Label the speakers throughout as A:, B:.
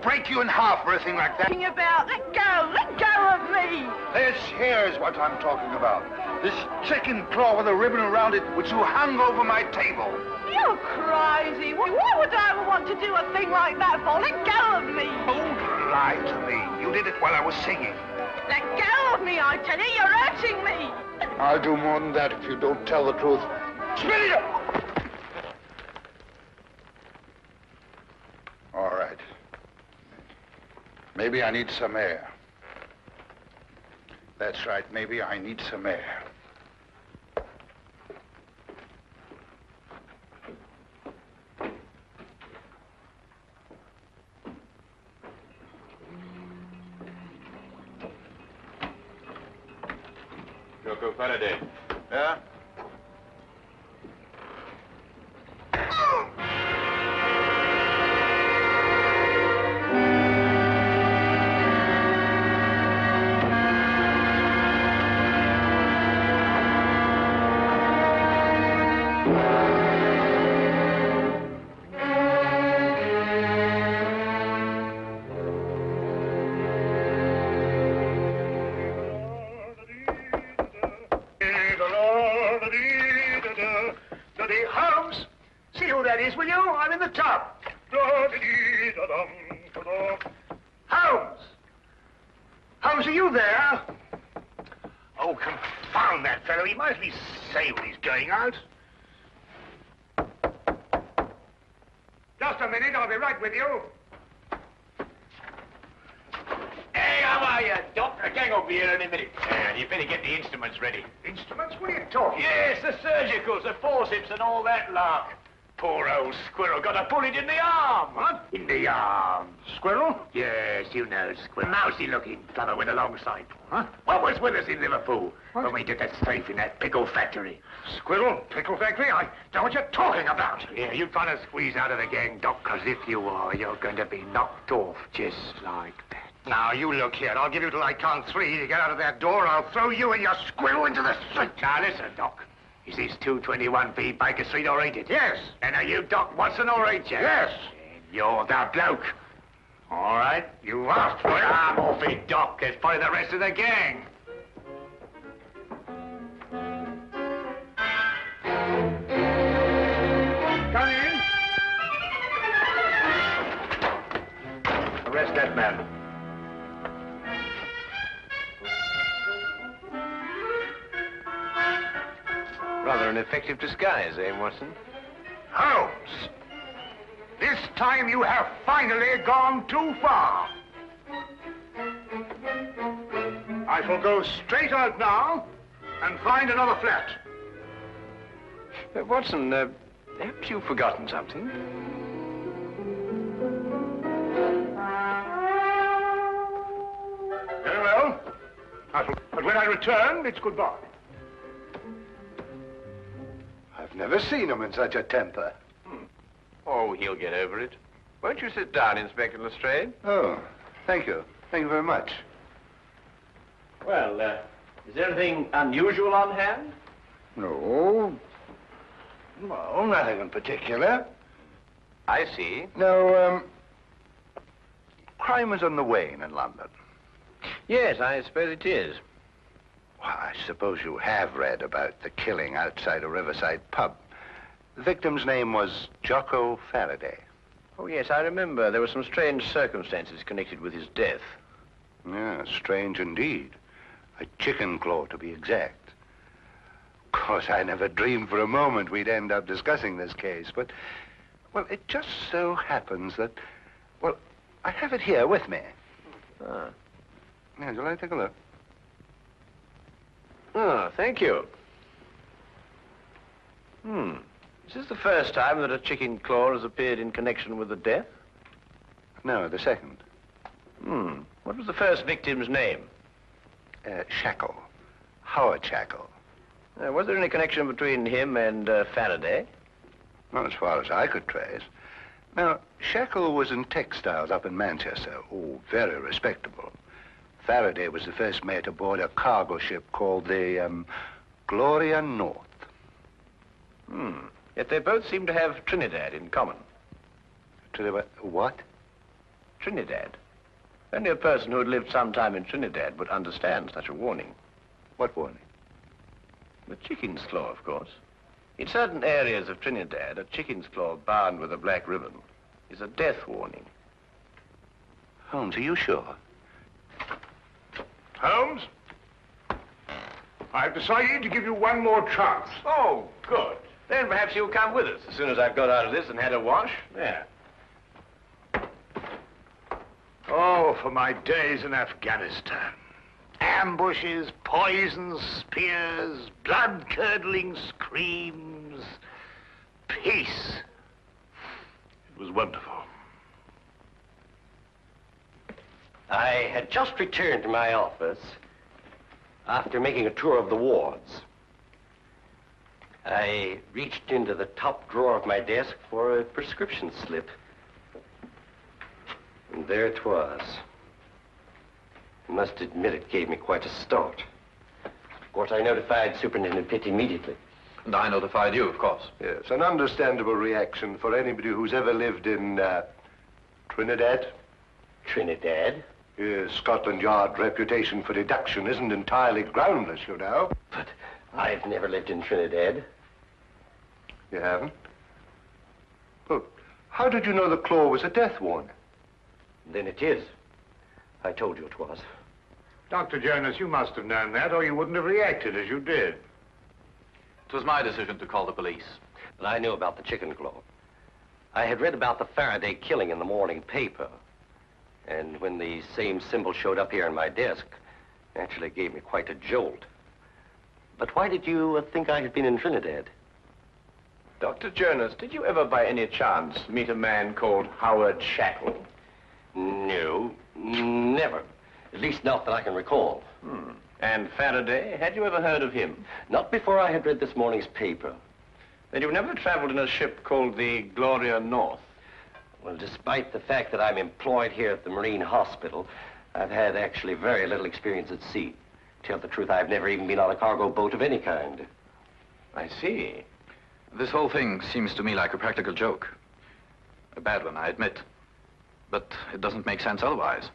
A: break you in half or anything like that.
B: Let go of me.
A: Here's what I'm talking about. This chicken claw with a ribbon around it, which you hung over my table.
B: You're crazy. Why would I ever want to do a thing like that for? Let go of me.
A: Don't lie to me. You did it while I was singing.
B: Let go of me, I tell you. You're hurting me.
A: I'll do more than that if you don't tell the truth. Spit it up! All right. Maybe I need some air. That's right, maybe I need some air.
C: Joko Faraday.
A: Yeah?
D: Holmes, see who that is, will you? I'm in the tub. Holmes! Holmes, are you there? Oh, confound that fellow. He might be say when he's going out. Just a minute, I'll be right with you.
C: Hey, how are you, Doc? A gang will be here in a minute. You better get the instruments ready.
D: Instruments? What are you talking
C: Yes, the surgicals, the forceps and all that lark. Poor old squirrel got a bullet in the arm.
D: What? In the arm. Squirrel?
C: Yes, you know, squirrel. Mousy looking fellow went alongside. Huh? What was with us in Liverpool when we did that safe in that pickle factory?
D: Squirrel? Pickle factory? I know what you're talking about.
C: Yeah, you trying to squeeze out of the gang, Doc, because if you are, you're going to be knocked off just like that.
D: Now, you look here. I'll give you till I count 3 to get out of that door. I'll throw you and your squirrel into the street.
C: Now, listen, Doc. Is this 221B Baker Street or ain't it?
D: Yes.
C: And are you Doc Watson or ain't you?
D: Yes.
C: And you're the bloke. All right.
D: You asked for it.
C: I'm off it, Doc. There's probably the rest of the gang.
D: Come in.
C: Arrest that man.
E: Rather an effective disguise, eh, Watson?
D: Holmes, this time you have finally gone too far. I shall go straight out now and find another flat.
E: Watson, perhaps you've forgotten something.
D: Very well. But when I return, it's goodbye.
A: I've never seen him in such a temper.
E: Oh, he'll get over it. Won't you sit down, Inspector Lestrade?
A: Oh, thank you. Thank you very much.
C: Well, is there anything unusual on hand?
A: No. No, nothing in particular.
E: I see.
A: No, crime is on the wane in London.
E: Yes, I suppose it is.
A: Well, I suppose you have read about the killing outside a riverside pub. The victim's name was Jocko Faraday.
E: Oh, yes, I remember. There were some strange circumstances connected with his death.
A: Yeah, strange indeed. A chicken claw, to be exact. Of course, I never dreamed for a moment we'd end up discussing this case, but, well, it just so happens that, well, I have it here with me.
E: Ah.
A: Yeah, would you like to take a look?
E: Oh, thank you. Is this the first time that a chicken claw has appeared in connection with the death?
A: No, the second.
E: What was the first victim's name?
A: Shackle. Howard Shackle.
E: Was there any connection between him and Faraday?
A: Not as far as I could trace. Now, Shackle was in textiles up in Manchester. Oh, very respectable. Faraday was the first mate aboard a cargo ship called the, Gloria North.
E: Yet they both seem to have Trinidad in common.
A: What?
E: Trinidad. Only a person who had lived some time in Trinidad would understand such a warning.
A: What warning?
E: The chicken's claw, of course. In certain areas of Trinidad, a chicken's claw bound with a black ribbon is a death warning.
A: Holmes, are you sure?
D: Holmes? I've decided to give you one more chance.
E: Oh, good. Then perhaps you'll come with us as soon as I've got out of this and had a wash. There.
D: Oh, for my days in Afghanistan. Ambushes, poisons, spears, blood-curdling screams. Peace. It was wonderful.
F: I had just returned to my office after making a tour of the wards. I reached into the top drawer of my desk for a prescription slip. And there it was. I must admit it gave me quite a start. Of course, I notified Superintendent Pitt immediately.
G: And I notified you, of course.
A: Yes, an understandable reaction for anybody who's ever lived in Trinidad.
F: Trinidad?
A: Yes, Scotland Yard's reputation for deduction isn't entirely groundless, you know.
F: But I've never lived in Trinidad.
A: You haven't? Well, how did you know the claw was a death warning?
F: Then it is. I told you it was.
D: Dr. Jonas, you must have known that, or you wouldn't have reacted as you did.
G: It was my decision to call the police.
F: But I knew about the chicken claw. I had read about the Faraday killing in the morning paper. And when the same symbol showed up here on my desk, it actually gave me quite a jolt. But why did you think I had been in Trinidad?
E: Dr. Jonas, did you ever by any chance meet a man called Howard Shackle?
F: No, never. At least not that I can recall.
E: And Faraday, had you ever heard of him?
F: Not before I had read this morning's paper.
E: Then you've never traveled in a ship called the Gloria North?
F: Well, despite the fact that I'm employed here at the Marine Hospital, I've had actually very little experience at sea. To tell the truth, I've never even been on a cargo boat of any kind.
E: I see.
G: This whole thing seems to me like a practical joke. A bad one, I admit. But it doesn't make sense otherwise.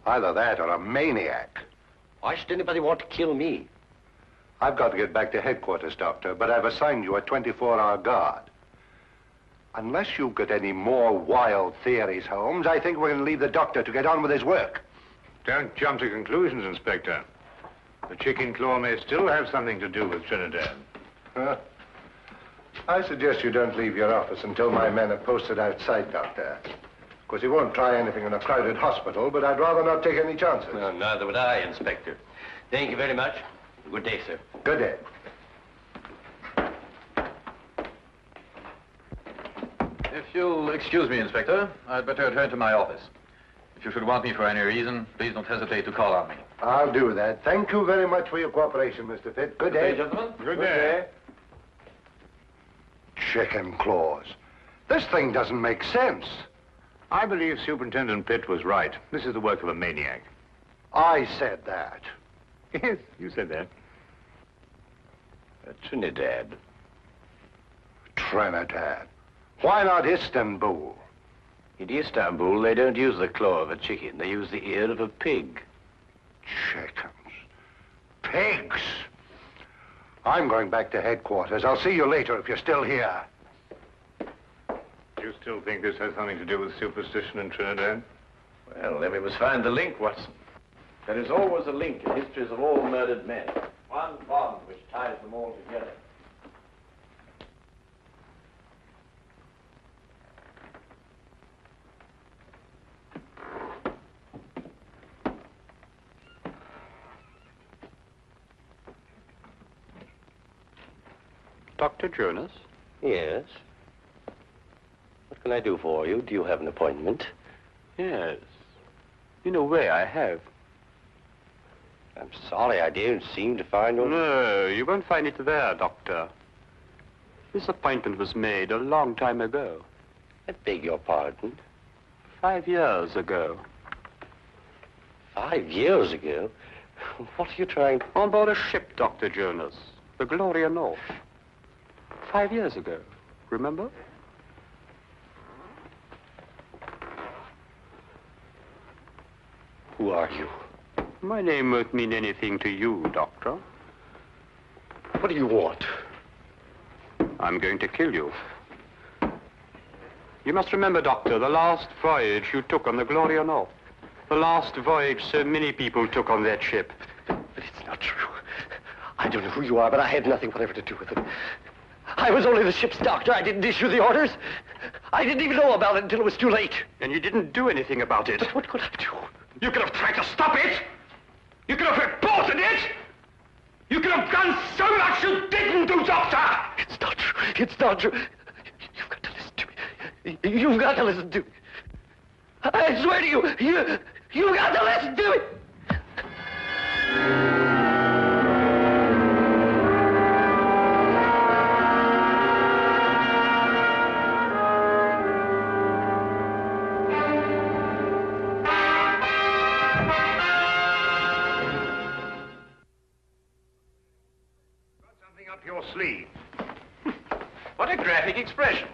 A: Either that or a maniac.
F: Why should anybody want to kill me?
A: I've got to get back to headquarters, Doctor, but I've assigned you a 24-hour guard. Unless you've got any more wild theories, Holmes, I think we're going to leave the doctor to get on with his work.
D: Don't jump to conclusions, Inspector. The chicken claw may still have something to do with Trinidad.
A: I suggest you don't leave your office until my men are posted outside, Doctor. Of course, he won't try anything in a crowded hospital, but I'd rather not take any chances.
F: No, neither would I, Inspector. Thank you very much. Good day, sir.
A: Good day.
G: If you'll excuse me, Inspector, I'd better return to my office. If you should want me for any reason, please don't hesitate to call on me.
A: I'll do that. Thank you very much for your cooperation, Mr. Pitt. Good day.
G: gentlemen.
D: Good day.
A: Chicken claws. This thing doesn't make sense.
D: I believe Superintendent Pitt was right. This is the work of a maniac.
A: I said that.
D: Yes, you said that.
E: Trinidad.
A: Trinidad. Why not Istanbul?
E: In Istanbul, they don't use the claw of a chicken. They use the ear of a pig.
A: Chickens. Pigs. I'm going back to headquarters. I'll see you later if you're still here.
D: Do you still think this has something to do with superstition in Trinidad?
E: Well, then we must find the link, Watson. There is always a link in histories of all murdered men. One bond which ties them all together.
H: Dr. Jonas?
F: Yes. What can I do for you? Do you have an appointment?
H: Yes. In a way, I have.
F: I'm sorry, I didn't seem to find no...
H: No, you won't find it there, Doctor. This appointment was made a long time ago.
F: I beg your pardon?
H: 5 years ago.
F: 5 years ago? What are you trying...
H: On board a ship, Dr. Jonas. The Gloria North. 5 years ago. Remember?
F: Who are you?
H: My name won't mean anything to you, Doctor.
F: What do you want?
H: I'm going to kill you. You must remember, Doctor, the last voyage you took on the Gloria North. The last voyage so many people took on that ship.
F: But it's not true. I don't know who you are, but I had nothing whatever to do with it. I was only the ship's doctor. I didn't issue the orders. I didn't even know about it until it was too late.
H: And you didn't do anything about it.
F: But what could I do?
D: You could have tried to stop it. You could have reported it. You could have done so much you didn't do, Doctor.
F: It's not true. It's not true. You've got to listen to me. You've got to listen to me. I swear to you, you've got to listen to me.
D: Up your sleeve.
E: What a graphic expression.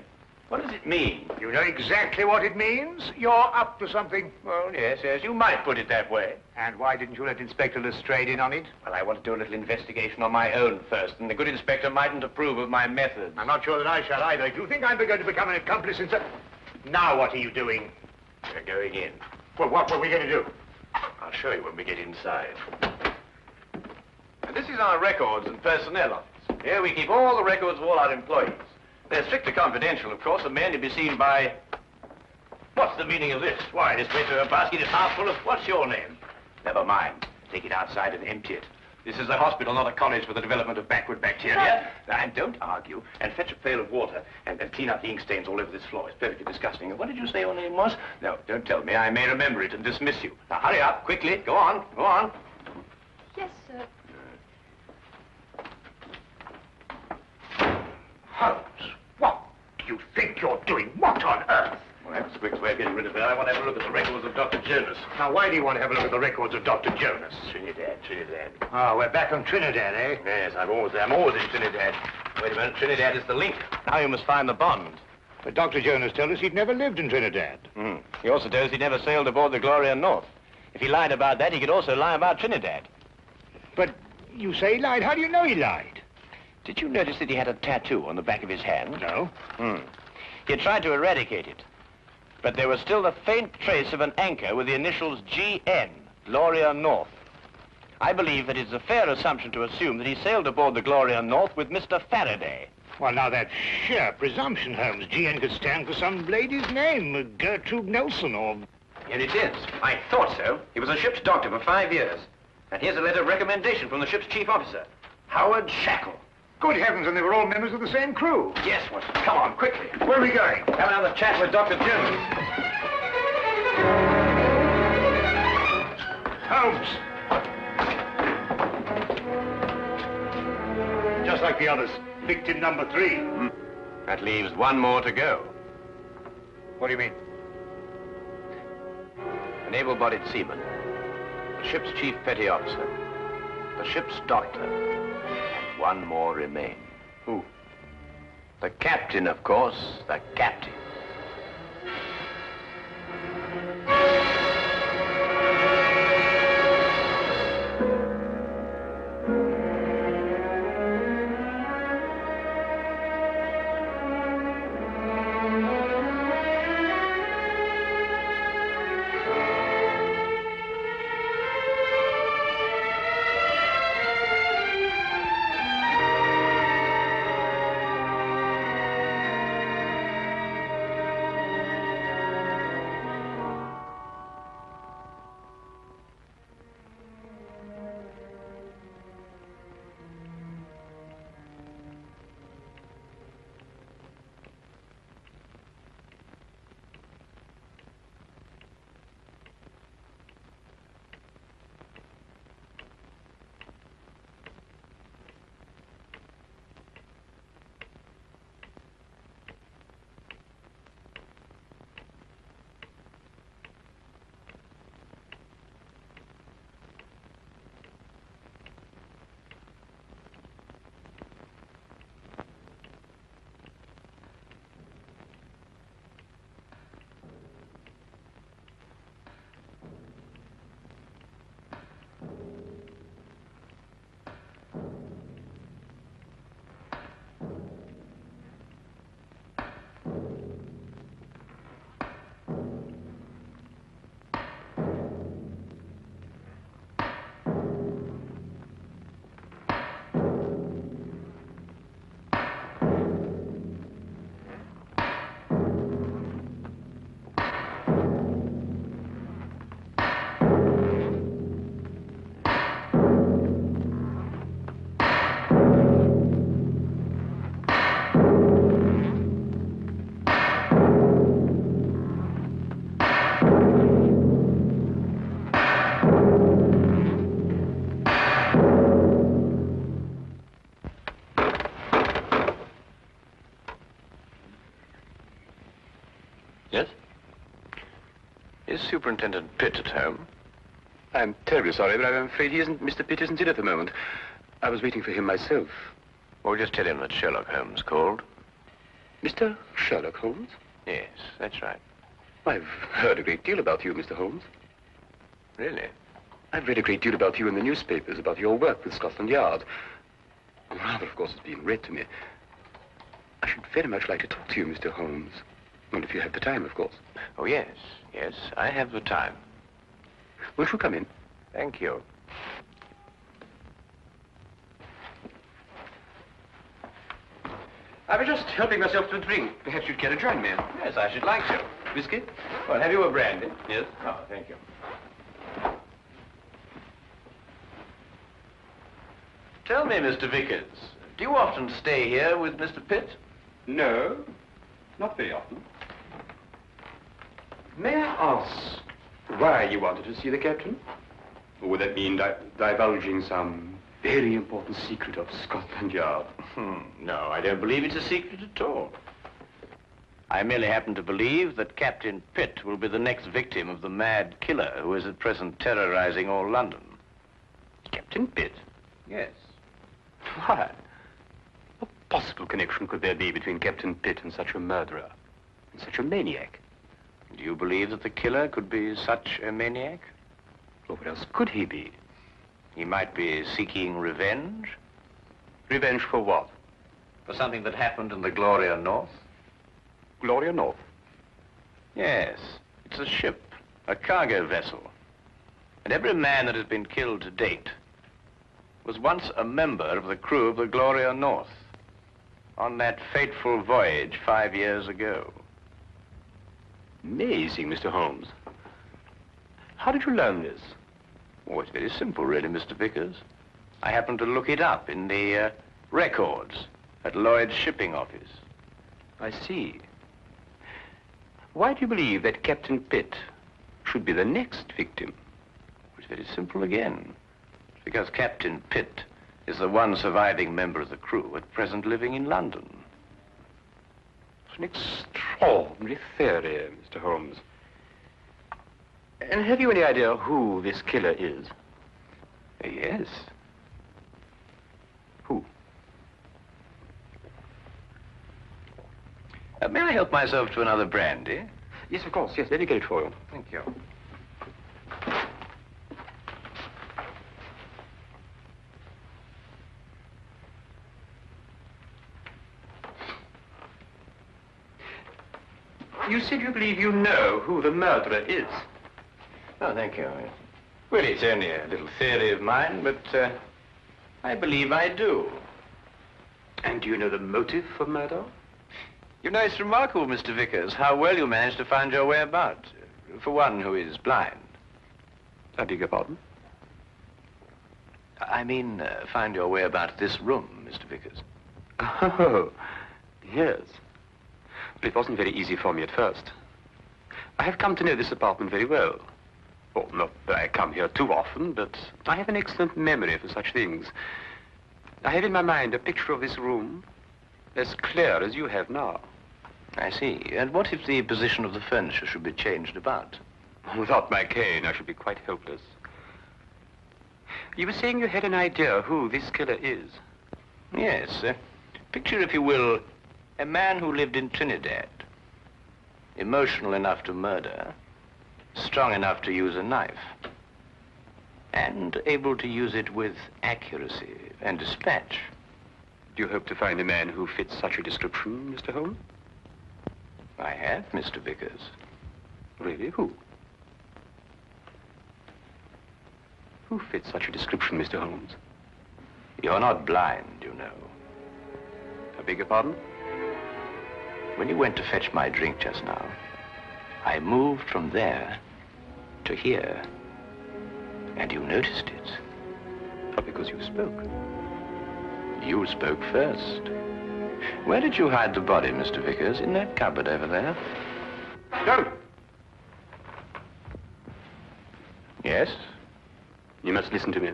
E: What does it mean?
D: You know exactly what it means. You're up to something.
E: Well, yes, you might put it that way.
D: And why didn't you let Inspector Lestrade in on it?
E: Well, I want to do a little investigation on my own first, and the good inspector mightn't approve of my methods.
D: I'm not sure that I shall either. If you think I'm going to become an accomplice in Now what are you doing?
E: We're going in.
D: Well, what were we going to do?
E: I'll show you when we get inside. And this is our records and personnel office. Here we keep all the records of all our employees. They're strictly confidential, of course, and may only be seen by... What's the meaning of this? Why, this paper basket is half full of... What's your name? Never mind. Take it outside and empty it. This is a hospital, not a college for the development of backward bacteria. And don't argue, and fetch a pail of water, and clean up the ink stains all over this floor. It's perfectly disgusting. And what did you say your name was? No, don't tell me. I may remember it and dismiss you. Now, hurry up, quickly. Go on, go on.
I: Yes, sir.
D: Holmes, what do you think you're doing? What on earth?
E: Well, that's a quick way of getting rid of her. I want to have a look at the records of Dr. Jonas.
D: Now, why do you want to have a look at the records of Dr. Jonas?
E: Trinidad.
D: Oh, we're back on Trinidad, eh?
E: Yes, I'm always in Trinidad. Wait a minute, Trinidad is the link. Now you must find the bond.
D: But Dr. Jonas told us he'd never lived in Trinidad.
E: He also told us he never sailed aboard the Gloria North. If he lied about that, he could also lie about Trinidad.
D: But you say he lied. How do you know he lied?
E: Did you notice that he had a tattoo on the back of his hand?
D: No.
E: He had tried to eradicate it. But there was still the faint trace of an anchor with the initials GN, Gloria North. I believe that it's a fair assumption to assume that he sailed aboard the Gloria North with Mr. Faraday.
D: Well, now, that's sheer presumption, Holmes. GN could stand for some lady's name, Gertrude Nelson, or...
E: Here it is. I thought so. He was a ship's doctor for 5 years. And here's a letter of recommendation from the ship's chief officer, Howard Shackle.
D: Good heavens, and they were all members of the same crew.
E: Yes, Watson. Come on, quickly.
D: Where are we going?
E: Have another chat with Dr. Jones.
D: Holmes! Just like the others. Victim number 3.
E: That leaves one more to go.
D: What do you mean?
E: An able-bodied seaman, the ship's chief petty officer, the ship's doctor, and one more remains.
D: Who?
E: The captain, of course, the captain.
F: Yes? Is Superintendent Pitt at home?
H: I'm terribly sorry, but I'm afraid Mr. Pitt isn't in at the moment. I was waiting for him myself.
F: Well, just tell him that Sherlock Holmes called.
H: Mr. Sherlock Holmes?
F: Yes, that's right.
H: I've heard a great deal about you, Mr. Holmes.
F: Really?
H: I've read a great deal about you in the newspapers, about your work with Scotland Yard. Rather, of course, it's being read to me. I should very much like to talk to you, Mr. Holmes. Well, if you have the time, of course.
F: Oh, yes. Yes, I have the time.
H: Won't you come in?
F: Thank you.
H: I was just helping myself to a drink. Perhaps you'd care to join me.
F: Yes, I should like to.
H: Whiskey?
F: Well, have you a brandy?
H: Yes.
F: Oh, thank you. Tell me, Mr. Vickers, do you often stay here with Mr. Pitt?
H: No, not very often. May I ask why you wanted to see the captain? Or would that mean divulging some very important secret of Scotland Yard?
F: No, I don't believe it's a secret at all. I merely happen to believe that Captain Pitt will be the next victim of the mad killer who is at present terrorizing all London.
H: Captain Pitt?
F: Yes.
H: Why? What possible connection could there be between Captain Pitt and such a murderer, and such a maniac?
F: Do you believe that the killer could be such a maniac?
H: Well, what else could he be?
F: He might be seeking revenge.
H: Revenge for what?
F: For something that happened in the Gloria North.
H: Gloria North?
F: Yes. It's a ship, a cargo vessel. And every man that has been killed to date was once a member of the crew of the Gloria North on that fateful voyage 5 years ago.
H: Amazing, Mr. Holmes. How did you learn this?
F: Oh, it's very simple, really, Mr. Vickers. I happened to look it up in the records at Lloyd's shipping office.
H: I see. Why do you believe that Captain Pitt should be the next victim?
F: It's very simple again. It's because Captain Pitt is the one surviving member of the crew at present living in London.
H: It's an extraordinary theory, Mr. Holmes. And have you any idea who this killer is?
F: Yes.
H: Who?
F: May I help myself to another brandy?
H: Yes, of course. Yes, let me get it for you.
F: Thank you.
H: You said you believe you know who the murderer is.
F: Oh, thank you. Well, it's only a little theory of mine, but I believe I do.
H: And do you know the motive for murder?
F: You know, it's remarkable, Mr. Vickers, how well you managed to find your way about, for one who is blind.
H: I beg your pardon?
F: I mean, find your way about this room, Mr. Vickers.
H: Oh, yes. But it wasn't very easy for me at first. I have come to know this apartment very well. Oh, not that I come here too often, but I have an excellent memory for such things. I have in my mind a picture of this room as clear as you have now.
F: I see. And what if the position of the furniture should be changed about?
H: Without my cane, I should be quite helpless. You were saying you had an idea who this killer is.
F: Yes. Picture, if you will, a man who lived in Trinidad. Emotional enough to murder, strong enough to use a knife, and able to use it with accuracy and dispatch.
H: Do you hope to find a man who fits such a description, Mr. Holmes?
F: I have, Mr. Vickers.
H: Really? Who? Who fits such a description, Mr. Holmes?
F: You're not blind, you know.
H: I beg your pardon?
F: When you went to fetch my drink just now, I moved from there to here, and you noticed it.
H: Oh, because you spoke.
F: You spoke first. Where did you hide the body, Mr. Vickers? In that cupboard over there?
H: Don't!
F: Yes?
H: You must listen to me.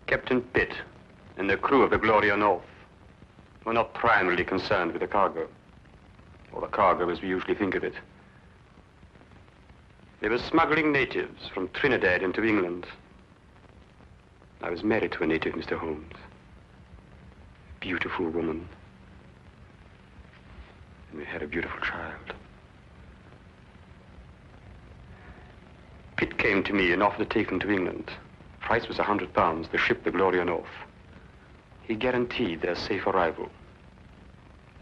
H: Captain Pitt and the crew of the Gloria North were not primarily concerned with the cargo, or the cargo as we usually think of it. They were smuggling natives from Trinidad into England. I was married to a native, Mr. Holmes. Beautiful woman. And we had a beautiful child. Pitt came to me and offered to take them to England. Price was £100, the ship the Gloria North. He guaranteed their safe arrival.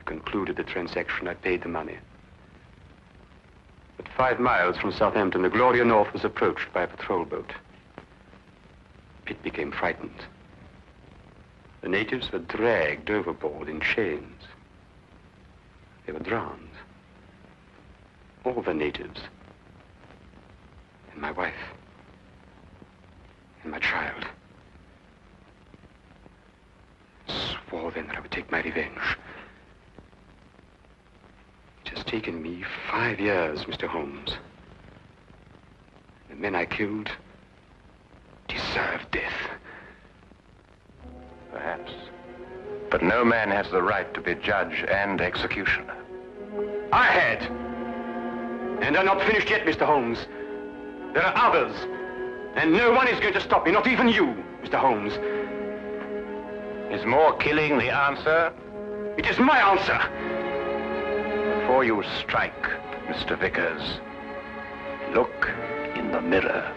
H: I concluded the transaction. I paid the money. At 5 miles from Southampton, the Gloria North was approached by a patrol boat. Pitt became frightened. The natives were dragged overboard in chains. They were drowned. All the natives. And my wife. And my child. Swore then that I would take my revenge. It has taken me 5 years, Mr. Holmes. The men I killed deserved death.
A: Perhaps. But no man has the right to be judge and executioner.
H: I had. And I'm not finished yet, Mr. Holmes. There are others. And no one is going to stop me, not even you, Mr. Holmes.
A: Is more killing the answer?
H: It is my answer.
A: Before you strike, Mr. Vickers, look in the mirror.